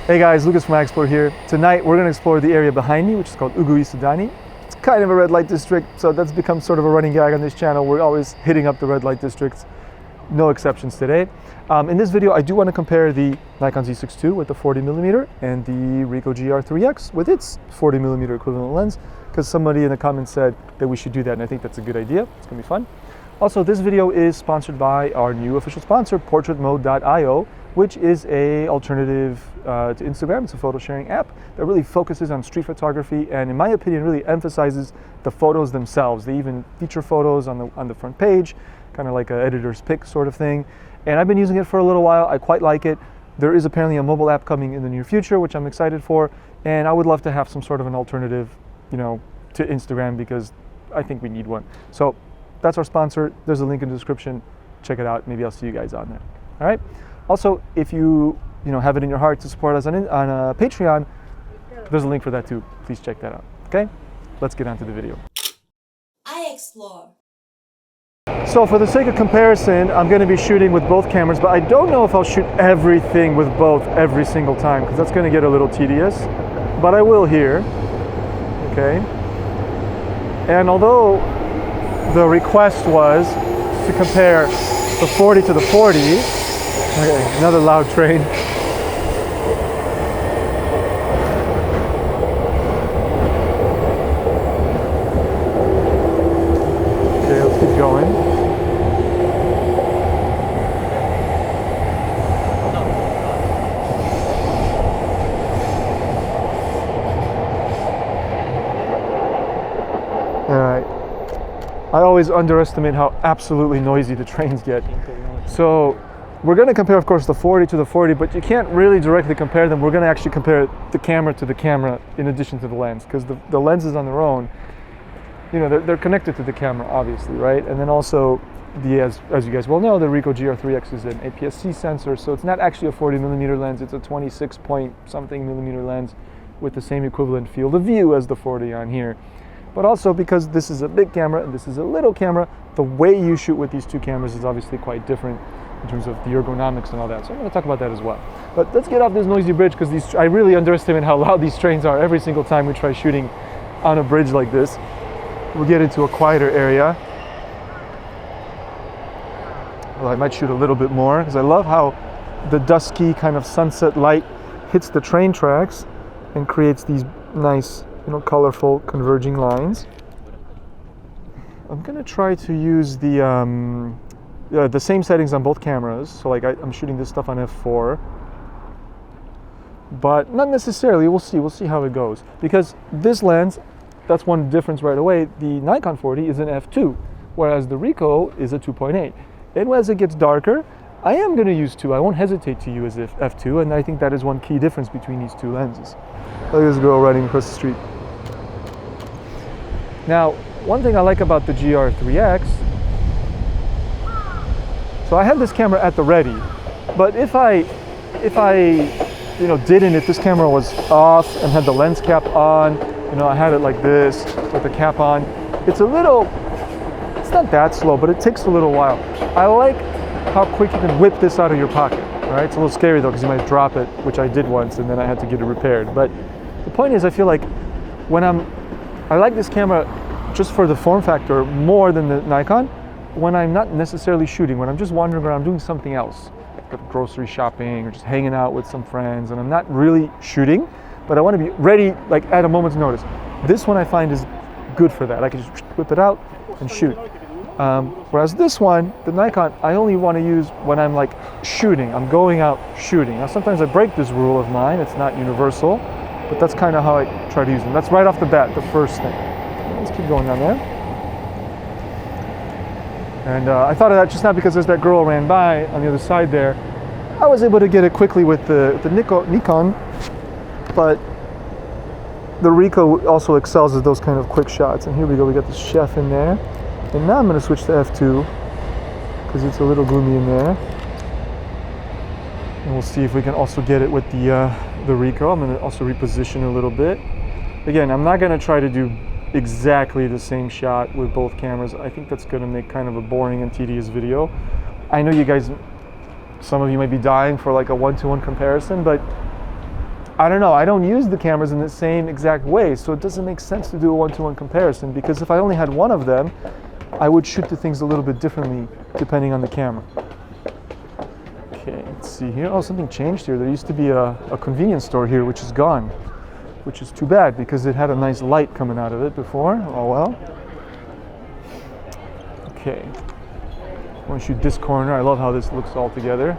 Hey guys, Lucas from iExplore here. Tonight we're going to explore the area behind me, which is called Ugui Sudani. It's kind of a red light district, so that's become sort of a running gag on this channel. We're always hitting up the red light districts. No exceptions today. In this video, I do want to compare the Nikon Z6 II with the 40mm and the Ricoh GR3X with its 40mm equivalent lens, because somebody in the comments said that we should do that, and I think that's a good idea. It's going to be fun. Also, this video is sponsored by our new official sponsor, PortraitMode.io, which is an alternative to Instagram. It's a photo sharing app that really focuses on street photography and, in my opinion, really emphasizes the photos themselves. They even feature photos on the front page, kind of like an editor's pick sort of thing. And I've been using it for a little while. I quite like it. There is apparently a mobile app coming in the near future, which I'm excited for. And I would love to have some sort of an alternative, to Instagram, because I think we need one. So that's our sponsor. There's a link in the description. Check it out. Maybe I'll see you guys on there. All right. Also, if you have it in your heart to support us on Patreon, there's a link for that too. Please check that out. Okay, let's get on to the video. iExplore. So for the sake of comparison, I'm going to be shooting with both cameras, but I don't know if I'll shoot everything with both every single time, because that's going to get a little tedious. But I will here. Okay. And although the request was to compare the 40 to the 40, okay, another loud train. Okay, let's keep going. All right. I always underestimate how absolutely noisy the trains get. So we're going to compare, of course, the 40 to the 40, but you can't really directly compare them. We're going to actually compare the camera to the camera in addition to the lens, because the lenses on their own, they're connected to the camera, obviously, right? And then also, as you guys well know, the Ricoh GR3X is an APS-C sensor, so it's not actually a 40mm lens. It's a 26 point something millimeter lens with the same equivalent field of view as the 40 on here. But also, because this is a big camera and this is a little camera, the way you shoot with these two cameras is obviously quite different in terms of the ergonomics and all that. So I'm going to talk about that as well. But let's get off this noisy bridge, because I really underestimate how loud these trains are every single time we try shooting on a bridge like this. We'll get into a quieter area. Well, I might shoot a little bit more, because I love how the dusky kind of sunset light hits the train tracks and creates these nice, colorful converging lines. I'm going to try to use the same settings on both cameras. So I'm shooting this stuff on f4, but not necessarily. We'll see how it goes, because this lens, that's one difference right away. The Nikon 40 is an f2, whereas the Ricoh is a 2.8. And as it gets darker, I am going to use 2. I won't hesitate to use f2, and I think that is one key difference between these two lenses. Look at this girl running across the street. Now, one thing I like about the GR3X, so I have this camera at the ready, but if I didn't, if this camera was off and had the lens cap on, I had it like this with the cap on, it's not that slow, but it takes a little while. I like how quick you can whip this out of your pocket. All right, it's a little scary though, because you might drop it, which I did once, and then I had to get it repaired. But the point is, I feel like I like this camera just for the form factor more than the Nikon when I'm not necessarily shooting, when I'm just wandering around doing something else, like grocery shopping or just hanging out with some friends, and I'm not really shooting, but I want to be ready at a moment's notice. This one I find is good for that. I can just whip it out and shoot. Whereas this one, the Nikon, I only want to use when I'm shooting. I'm going out shooting. Now sometimes I break this rule of mine. It's not universal, but that's kind of how I try to use them. That's right off the bat, the first thing. Let's keep going down there. And I thought of that just now because as that girl ran by on the other side there, I was able to get it quickly with the Nikon, but the Ricoh also excels at those kind of quick shots. And here we go, we got the chef in there. And now I'm going to switch to f2, because it's a little gloomy in there. And we'll see if we can also get it with the Ricoh. I'm going to also reposition a little bit. Again, I'm not going to try to do exactly the same shot with both cameras. I think that's going to make kind of a boring and tedious video. I know you guys, some of you might be dying for like a one-to-one comparison, but I don't know, I don't use the cameras in the same exact way, so it doesn't make sense to do a one-to-one comparison, because if I only had one of them, I would shoot the things a little bit differently depending on the camera. Okay, let's see here. Oh, something changed here. There used to be a convenience store here, which is gone, which is too bad because it had a nice light coming out of it before. Oh well. Okay, I want to shoot this corner. I love how this looks all together.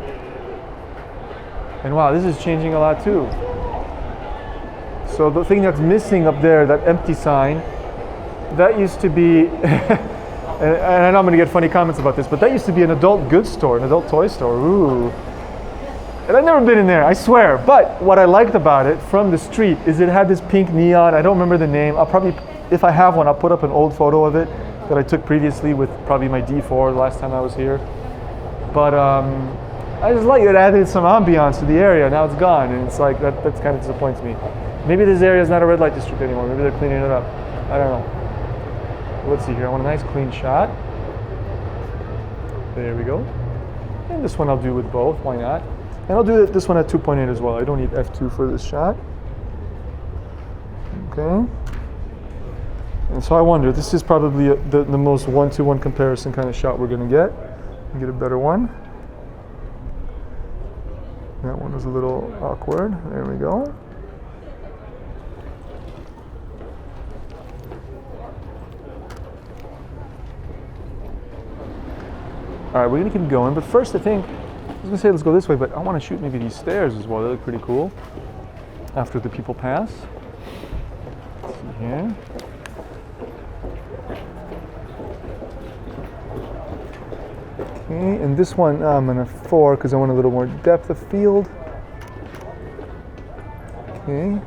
And wow, this is changing a lot too. So the thing that's missing up there, that empty sign, that used to be, and I know I'm going to get funny comments about this, but that used to be an adult goods store, an adult toy store. Ooh. And I've never been in there, I swear. But what I liked about it from the street is it had this pink neon. I don't remember the name. I'll probably, if I have one, I'll put up an old photo of it that I took previously with probably my D4 the last time I was here. But I just like it added some ambiance to the area. Now it's gone, and it's like, that kind of disappoints me. Maybe this area is not a red light district anymore. Maybe they're cleaning it up. I don't know. Let's see here. I want a nice clean shot. There we go. And this one I'll do with both. Why not? And I'll do this one at 2.8 as well. I don't need f2 for this shot. Okay. And so I wonder, this is probably the most one-to-one comparison kind of shot we're going to get. Get a better one. That one was a little awkward. There we go. All right, we're gonna keep going, but first I think, I was gonna say let's go this way, but I wanna shoot maybe these stairs as well. They look pretty cool after the people pass. Let's see here. Okay, and this one I'm gonna 4 because I want a little more depth of field. Okay.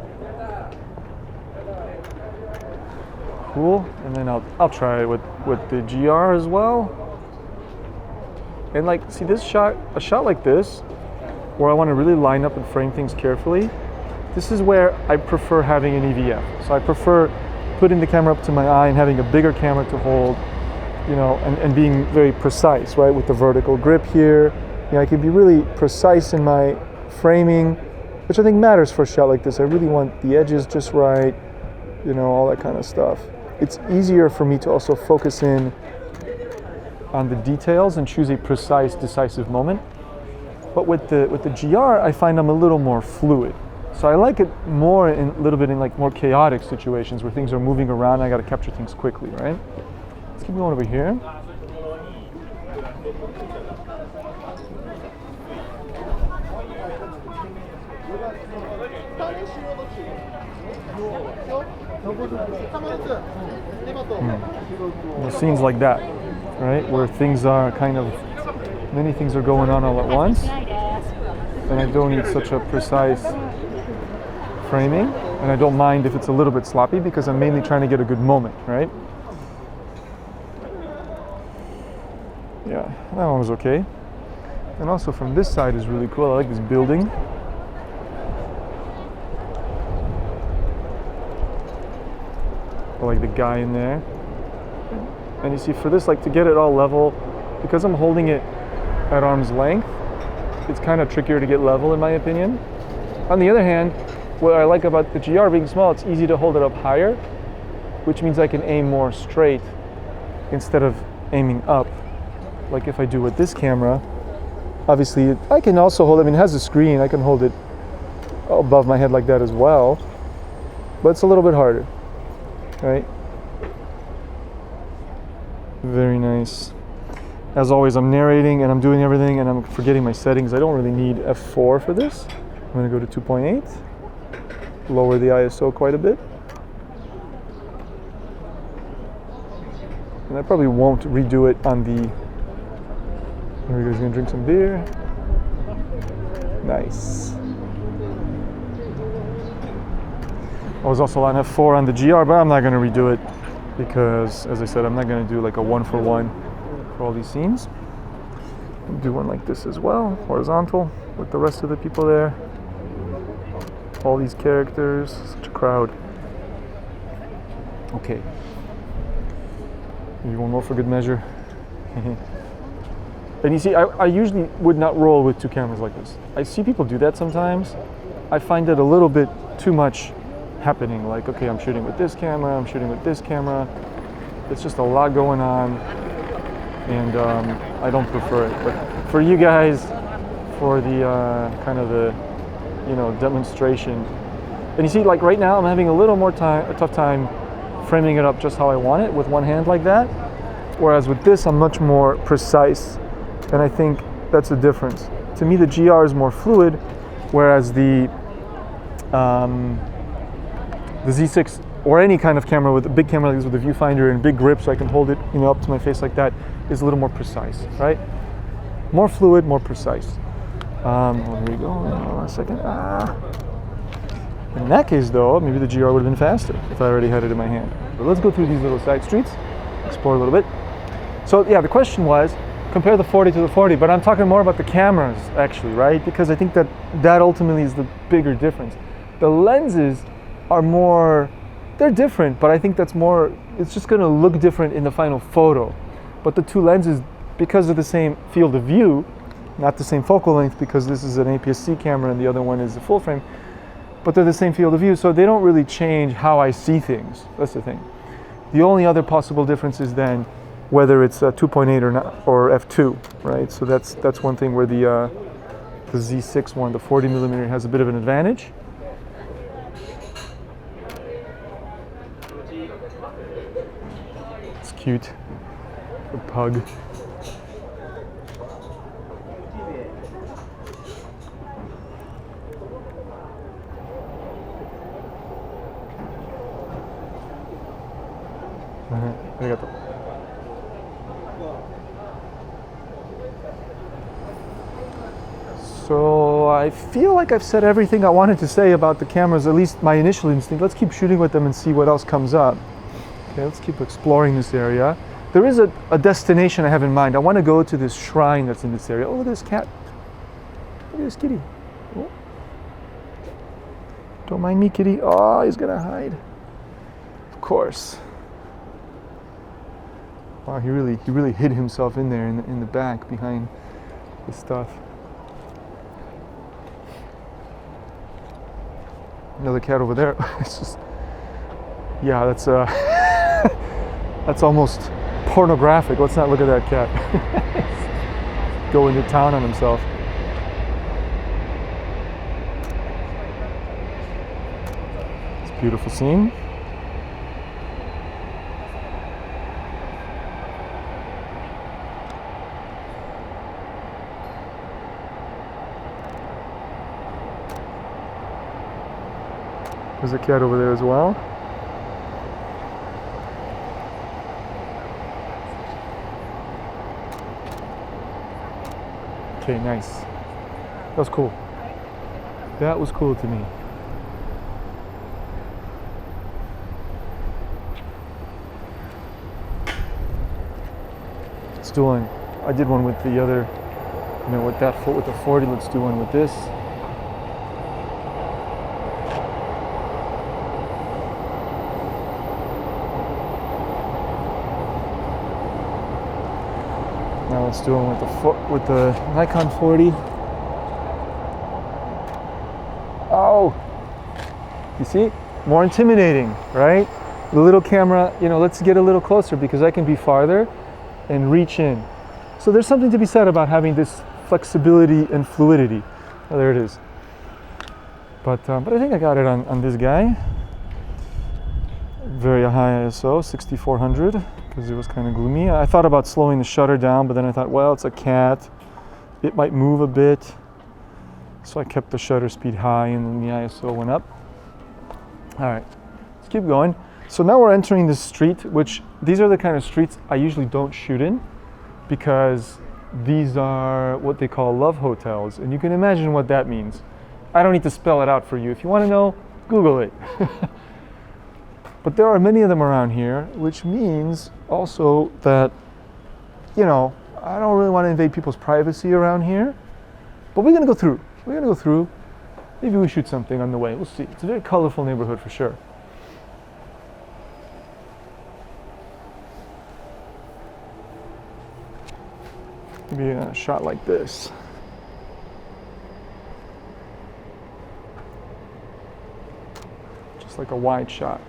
Cool, and then I'll try it with the GR as well. And like, see this shot, a shot like this, where I want to really line up and frame things carefully, this is where I prefer having an EVF. So I prefer putting the camera up to my eye and having a bigger camera to hold, you know, and being very precise, right, with the vertical grip here. You know, I can be really precise in my framing, which I think matters for a shot like this. I really want the edges just right, you know, all that kind of stuff. It's easier for me to also focus in on the details and choose a precise, decisive moment. But with the GR, I find I'm a little more fluid. So I like it more in a little bit in like more chaotic situations where things are moving around and I got to capture things quickly, right? Let's keep going over here. Scenes like that, right, where things are kind of, many things are going on all at once, and I don't need such a precise framing, and I don't mind if it's a little bit sloppy because I'm mainly trying to get a good moment, right? Yeah, that one was okay. And also from this side is really cool. I like this building. I like the guy in there. And you see, for this, like to get it all level, because I'm holding it at arm's length, it's kind of trickier to get level in my opinion. On the other hand, what I like about the GR being small, it's easy to hold it up higher, which means I can aim more straight instead of aiming up. Like if I do with this camera, obviously I can also hold, I mean it has a screen, I can hold it above my head like that as well, but it's a little bit harder, right? Very nice. As always, I'm narrating and I'm doing everything and I'm forgetting my settings. I don't really need f4 for this. I'm going to go to 2.8, lower the ISO quite a bit. And I probably won't redo it on the, here he goes, going to drink some beer. Nice. I was also on f4 on the GR, but I'm not going to redo it because, as I said, I'm not going to do like a 1-for-1 for all these scenes. I'll do one like this as well, horizontal, with the rest of the people there. All these characters, such a crowd. Okay. Maybe one more for good measure. And you see, I usually would not roll with two cameras like this. I see people do that sometimes, I find it a little bit too much happening. Like, okay, I'm shooting with this camera, I'm shooting with this camera. It's just a lot going on, and I don't prefer it. But for you guys, for the kind of the, you know, demonstration, and you see, like right now, I'm having a tough time framing it up just how I want it with one hand like that. Whereas with this, I'm much more precise, and I think that's the difference. To me, the GR is more fluid, whereas the Z6 or any kind of camera with a big camera like this with a viewfinder and big grip, so I can hold it, you know, up to my face like that, is a little more precise, right? More fluid, more precise. Here we go. Hold on a second. In that case, though, maybe the GR would have been faster if I already had it in my hand. But let's go through these little side streets, explore a little bit. So yeah, the question was, compare the 40 to the 40, but I'm talking more about the cameras, actually, right? Because I think that ultimately is the bigger difference. The lenses are more, they're different, but I think that's more, it's just gonna look different in the final photo. But the two lenses, because of the same field of view, not the same focal length, because this is an APS-C camera and the other one is a full frame, but they're the same field of view, so they don't really change how I see things. That's the thing. The only other possible difference is then whether it's 2.8 or not, or f2, right? So that's one thing where the Z6 one, the 40mm, has a bit of an advantage. It's cute, a pug. Arigato. So I feel like I've said everything I wanted to say about the cameras, at least my initial instinct. Let's keep shooting with them and see what else comes up. Okay, let's keep exploring this area. There is a destination I have in mind. I want to go to this shrine that's in this area. Oh, look at this cat. Look at this kitty. Oh. Don't mind me, kitty. Oh, he's gonna hide. Of course. Wow, he really hid himself in there in the back behind the stuff. Another cat over there. It's just, yeah, that's that's almost pornographic. Let's not look at that cat. Going to town on himself. It's a beautiful scene. There's a cat over there as well. Okay, nice. That was cool. That was cool to me. Let's do one. I did one with the other, you know, with the 40. Let's do one with this. Now let's do one with the Nikon 40. Oh, you see, more intimidating, right? The little camera, you know, let's get a little closer because I can be farther and reach in. So there's something to be said about having this flexibility and fluidity. Oh, there it is. But I think I got it on this guy. Very high ISO, 6400. Because it was kind of gloomy. I thought about slowing the shutter down, but then I thought, well, it's a cat. It might move a bit. So I kept the shutter speed high and then the ISO went up. All right, let's keep going. So now we're entering this street, which these are the kind of streets I usually don't shoot in because these are what they call love hotels. And you can imagine what that means. I don't need to spell it out for you. If you want to know, Google it. But there are many of them around here, which means also that, you know, I don't really want to invade people's privacy around here, but we're going to go through. We're going to go through. Maybe we shoot something on the way. We'll see. It's a very colorful neighborhood for sure. Maybe a shot like this. just like a wide shot.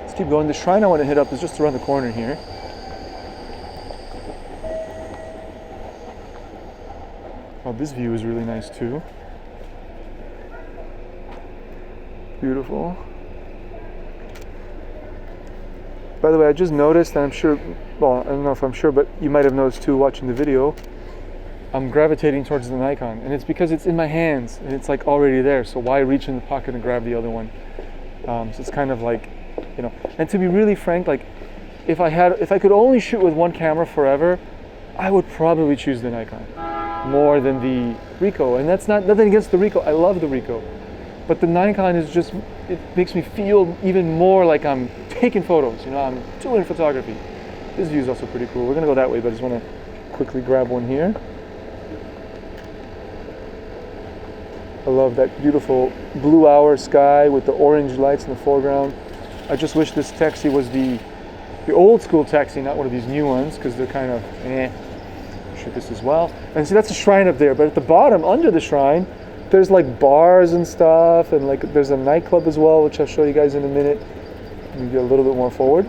Let's keep going. The shrine I want to hit up is just around the corner here. Oh, this view is really nice too. Beautiful. By the way, I just noticed, and I'm sure, well, I don't know if I'm sure, but you might have noticed too watching the video, I'm gravitating towards the Nikon, and it's because it's in my hands and it's like already there, so why reach in the pocket and grab the other one? So it's kind of like, you know, and to be really frank, like if I could only shoot with one camera forever, I would probably choose the Nikon more than the Ricoh. And that's nothing against the Ricoh, I love the Ricoh. But the Nikon is just, it makes me feel even more like I'm taking photos, you know, I'm doing photography. This view is also pretty cool. We're gonna go that way, but I just wanna quickly grab one here. I love that beautiful blue hour sky with the orange lights in the foreground. I just wish this taxi was the old school taxi, not one of these new ones, because they're kind of shoot this as well. And see, that's a shrine up there, but at the bottom, under the shrine, there's like bars and stuff, and like there's a nightclub as well, which I'll show you guys in a minute. Let me get a little bit more forward.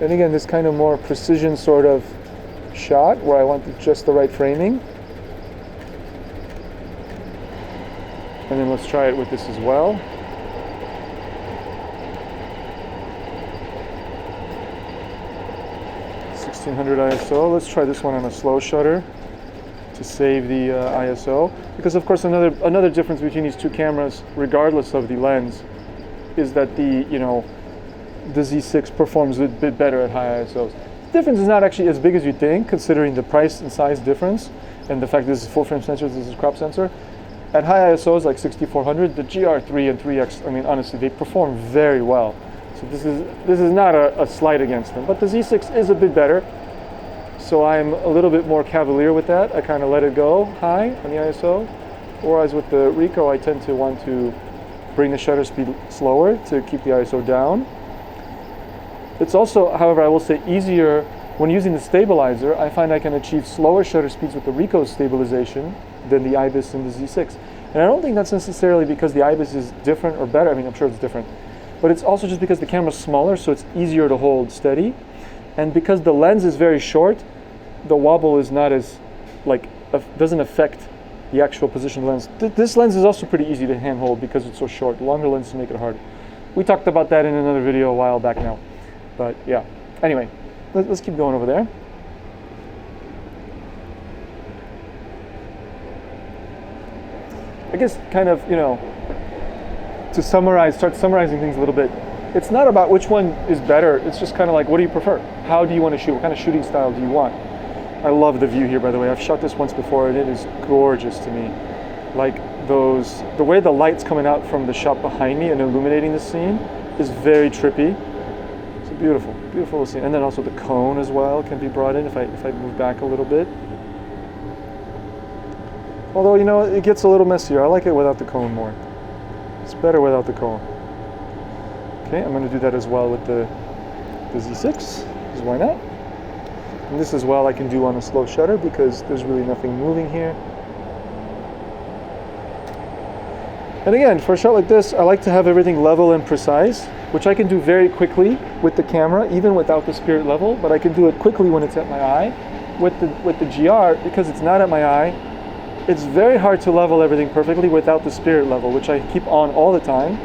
And again, this kind of more precision sort of shot where I want just the right framing. And then let's try it with this as well. 1600 ISO. Let's try this one on a slow shutter to save the ISO. Because of course another difference between these two cameras, regardless of the lens, is that the Z6 performs a bit better at high ISOs. The difference is not actually as big as you think, considering the price and size difference, and the fact that this is full frame sensor, this is crop sensor. At high ISOs like 6400, the GR3 and 3X, I mean honestly, they perform very well. So this is not a slight against them, but the Z6 is a bit better. So I'm a little bit more cavalier with that. I kind of let it go high on the ISO. Whereas with the Ricoh, I tend to want to bring the shutter speed slower to keep the ISO down. It's also, however, I will say easier when using the stabilizer. I find I can achieve slower shutter speeds with the Ricoh stabilization than the IBIS and the Z6. And I don't think that's necessarily because the IBIS is different or better. I mean, I'm sure it's different. But it's also just because the camera's smaller, so it's easier to hold steady. And because the lens is very short, the wobble is not as, doesn't affect the actual position of the lens. This lens is also pretty easy to handhold because it's so short. Longer lenses make it hard. We talked about that in another video a while back now. But yeah, anyway, let's keep going over there. I guess kind of, to start summarizing things a little bit, it's not about which one is better. It's just kind of like, what do you prefer? How do you want to shoot? What kind of shooting style do you want? I love the view here, by the way. I've shot this once before and it is gorgeous to me. Like the way the light's coming out from the shot behind me and illuminating the scene is very trippy. It's a beautiful, beautiful scene. And then also the cone as well can be brought in if I move back a little bit. Although, it gets a little messier. I like it without the cone more. It's better without the cone. Okay, I'm going to do that as well with the Z6, because why not? And this as well I can do on a slow shutter because there's really nothing moving here. And again, for a shot like this, I like to have everything level and precise, which I can do very quickly with the camera, even without the spirit level, but I can do it quickly when it's at my eye. With the GR, because it's not at my eye, it's very hard to level everything perfectly without the spirit level, which I keep on all the time.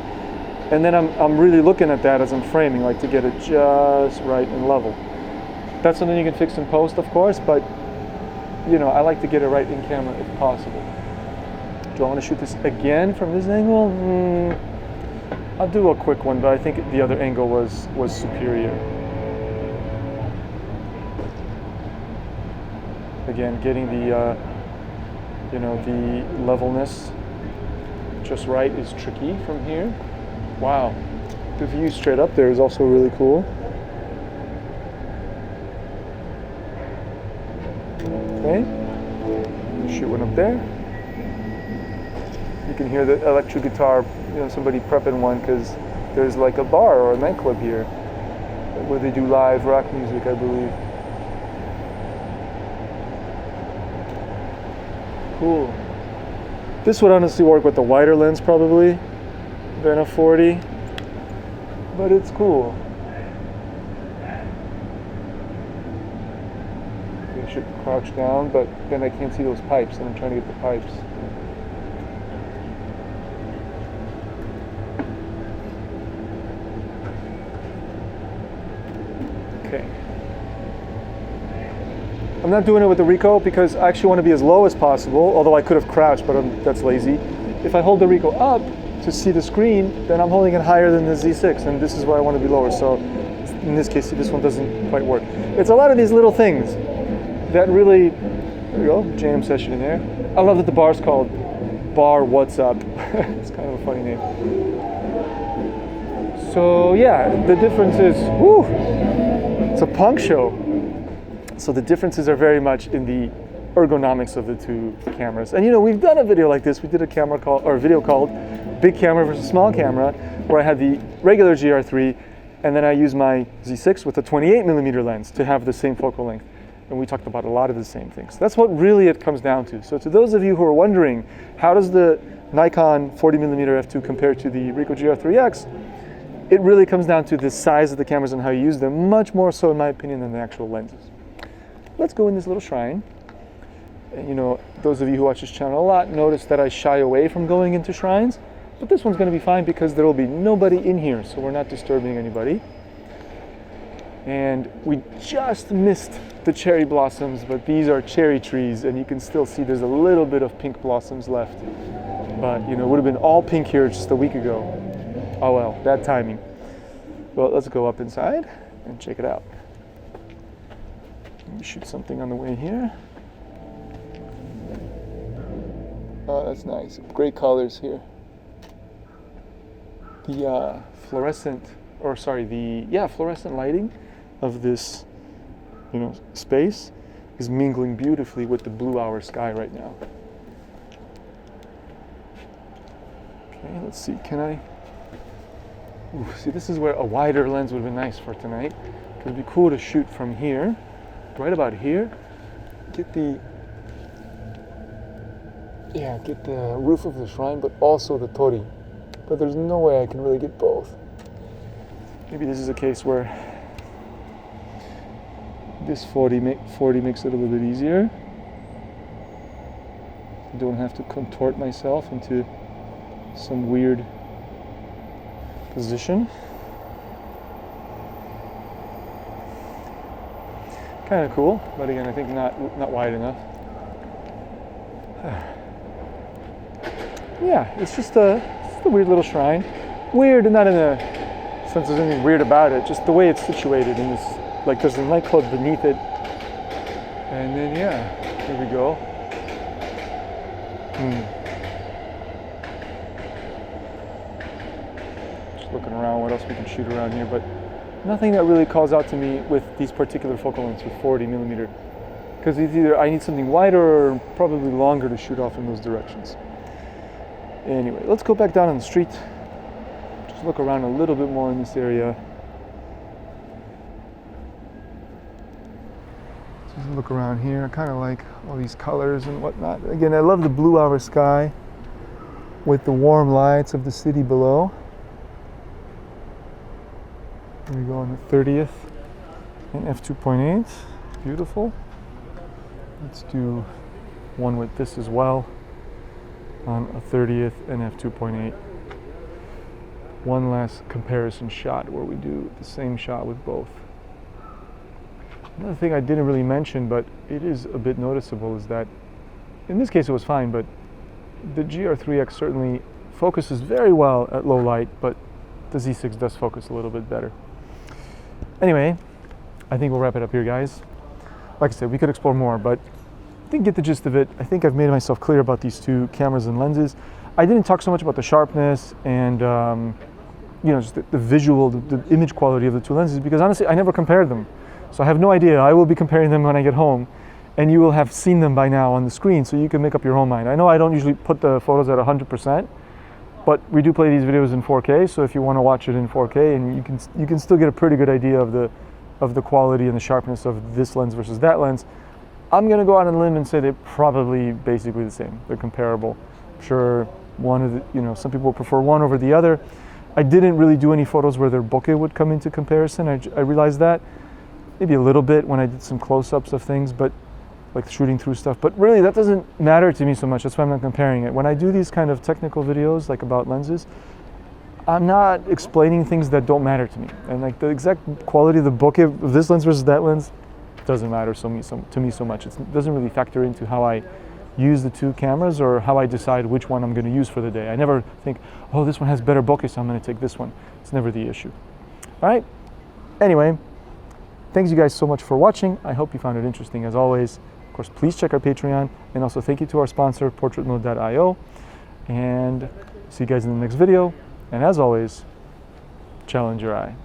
And then I'm really looking at that as I'm framing, like to get it just right and level. That's something you can fix in post, of course, but I like to get it right in camera if possible. Do I want to shoot this again from this angle? I'll do a quick one, but I think the other angle was superior. Again, getting the the levelness just right is tricky from here. Wow, the view straight up there is also really cool. Okay, shoot one up there. You can hear the electric guitar, somebody prepping one because there's like a bar or a nightclub here where they do live rock music, I believe. Cool. This would honestly work with the wider lens probably than a 40, but it's cool. I should crouch down, but then I can't see those pipes, and I'm trying to get the pipes. Okay. I'm not doing it with the Ricoh because I actually want to be as low as possible, although I could have crouched, but that's lazy. If I hold the Ricoh up to see the screen, then I'm holding it higher than the Z6, and this is where I want to be lower. So in this case, this one doesn't quite work. It's a lot of these little things that really, there we go, jam session in there. I love that the bar's called Bar What's Up. It's kind of a funny name. So yeah, the difference is, whoo, it's a punk show. So the differences are very much in the ergonomics of the two cameras. And you know, we've done a video like this. We did a video called Big Camera versus Small Camera, where I had the regular GR3, and then I used my Z6 with a 28mm lens to have the same focal length. And we talked about a lot of the same things. That's what really it comes down to. So to those of you who are wondering, how does the Nikon 40mm f2 compare to the Ricoh GR3X? It really comes down to the size of the cameras and how you use them, much more so in my opinion than the actual lenses. Let's go in this little shrine. And, you know, those of you who watch this channel a lot notice that I shy away from going into shrines, but this one's going to be fine because there will be nobody in here, so we're not disturbing anybody. And we just missed the cherry blossoms, but these are cherry trees, and you can still see there's a little bit of pink blossoms left. But, you know, it would have been all pink here just a week ago. Oh well, bad timing. Well, let's go up inside and check it out. Let me shoot something on the way here. Oh, that's nice. Great colors here. The fluorescent lighting of this, you know, space is mingling beautifully with the blue hour sky right now. Okay, let's see. Can I? Ooh, see, this is where a wider lens would have been nice for tonight. It would be cool to shoot from here. Right about here, get the roof of the shrine, but also the tori. But there's no way I can really get both. Maybe this is a case where this 40 makes it a little bit easier. I don't have to contort myself into some weird position. Kind of cool, but again, I think not wide enough. Yeah, it's just a weird little shrine. Weird, and not in the sense there's anything weird about it, just the way it's situated in this, like there's a nightclub beneath it. And then yeah, here we go. Just looking around what else we can shoot around here, but nothing that really calls out to me with these particular focal lengths with 40mm, because it's either I need something wider or probably longer to shoot off in those directions. Anyway, let's go back down on the street. Just look around a little bit more in this area. Just look around here. I kind of like all these colors and whatnot. Again, I love the blue hour sky with the warm lights of the city below. Here we go on the 30th in f2.8. Beautiful. Let's do one with this as well on a 30th and f2.8. One last comparison shot where we do the same shot with both. Another thing I didn't really mention, but it is a bit noticeable, is that in this case it was fine, but the GR3X certainly focuses very well at low light, but the Z6 does focus a little bit better. Anyway, I think we'll wrap it up here, guys. Like I said, we could explore more, but I didn't get the gist of it. I think I've made myself clear about these two cameras and lenses. I didn't talk so much about the sharpness and you know, just the visual, the image quality of the two lenses, because honestly, I never compared them. So I have no idea. I will be comparing them when I get home, and you will have seen them by now on the screen, so you can make up your own mind. I know I don't usually put the photos at 100%, But we do play these videos in 4K, so if you want to watch it in 4K, and you can still get a pretty good idea of the quality and the sharpness of this lens versus that lens. I'm going to go out on a limb and say they're probably basically the same. They're comparable. Sure, one of the, some people prefer one over the other. I didn't really do any photos where their bokeh would come into comparison. I realized that maybe a little bit when I did some close-ups of things, but like shooting through stuff. But really, that doesn't matter to me so much. That's why I'm not comparing it. When I do these kind of technical videos, like about lenses, I'm not explaining things that don't matter to me. And like the exact quality of the bokeh of this lens versus that lens doesn't matter to me so much. It doesn't really factor into how I use the two cameras or how I decide which one I'm going to use for the day. I never think, oh, this one has better bokeh, so I'm going to take this one. It's never the issue. All right. Anyway, thanks you guys so much for watching. I hope you found it interesting as always. Of course, please check our Patreon, and also thank you to our sponsor, portraitmode.io. And see you guys in the next video. And as always, challenge your eye.